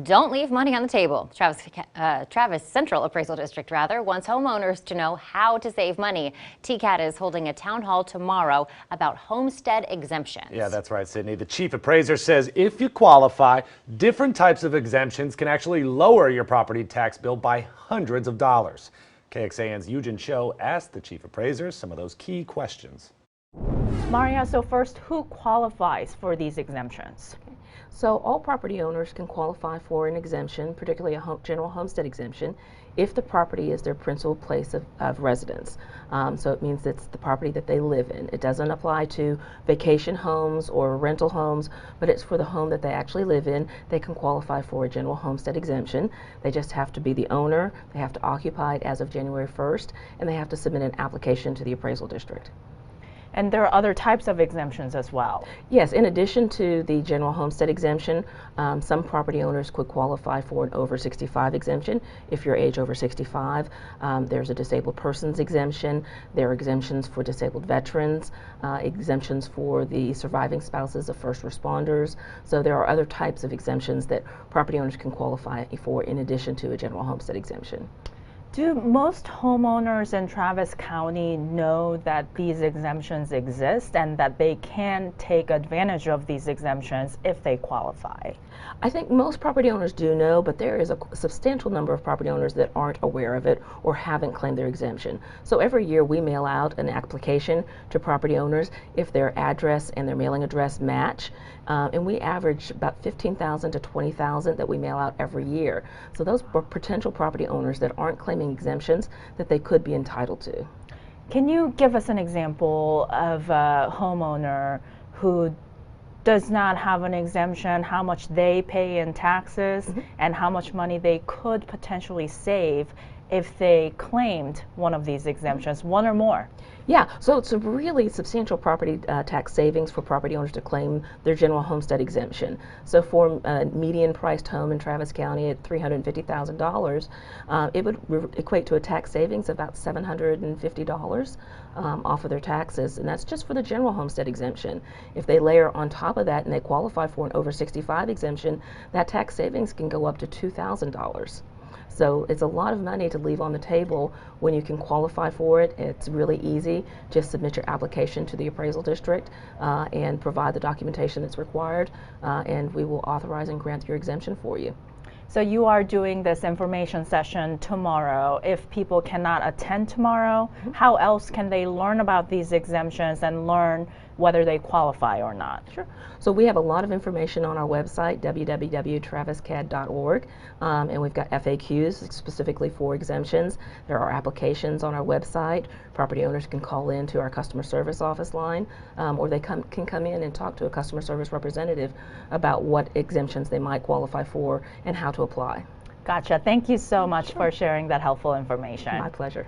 Don't leave money on the table. Travis Central Appraisal District wants homeowners to know how to save money. TCAT is holding a town hall tomorrow about homestead exemptions. Yeah, that's right, Sydney. The chief appraiser says if you qualify, different types of exemptions can actually lower your property tax bill by hundreds of dollars. KXAN's Eugen Cho asked the chief appraiser some of those key questions. Marya, so first, who qualifies for these exemptions? So all property owners can qualify for an exemption, particularly a general homestead exemption, if the property is their principal place of residence. So it means it's the property that they live in. It doesn't apply to vacation homes or rental homes, but it's for the home that they actually live in. They can qualify for a general homestead exemption. They just have to be the owner, they have to occupy it as of January 1st, and they have to submit an application to the appraisal district. And there are other types of exemptions as well. Yes, in addition to the general homestead exemption, some property owners could qualify for an over 65 exemption. If you're age over 65, there's a disabled persons exemption. There are exemptions for disabled veterans, exemptions for the surviving spouses of first responders. So there are other types of exemptions that property owners can qualify for in addition to a general homestead exemption. Do most homeowners in Travis County know that these exemptions exist and that they can take advantage of these exemptions if they qualify? I think most property owners do know, but there is a substantial number of property owners that aren't aware of it or haven't claimed their exemption. So every year we mail out an application to property owners if their address and their mailing address match, and we average about 15,000 to 20,000 that we mail out every year. So those are potential property owners that aren't claiming exemptions that they could be entitled to. Can you give us an example of a homeowner who does not have an exemption, how much they pay in taxes, and how much money they could potentially save if they claimed one of these exemptions, one or more? Yeah, so it's a really substantial property tax savings for property owners to claim their general homestead exemption. So for a median priced home in Travis County at $350,000, it would equate to a tax savings of about $750 off of their taxes, and that's just for the general homestead exemption. If they layer on top of that and they qualify for an over 65 exemption, that tax savings can go up to $2,000. So it's a lot of money to leave on the table when you can qualify for it. It's really easy. Just submit your application to the appraisal district and provide the documentation that's required, and we will authorize and grant your exemption for you. So you are doing this information session tomorrow. If people cannot attend tomorrow, how else can they learn about these exemptions and learn whether they qualify or not? Sure. So we have a lot of information on our website, www.traviscad.org, and we've got FAQs specifically for exemptions. There are applications on our website. Property owners can call in to our customer service office line, or they can come in and talk to a customer service representative about what exemptions they might qualify for and how to apply. Gotcha. Thank you so much for sharing that helpful information. My pleasure.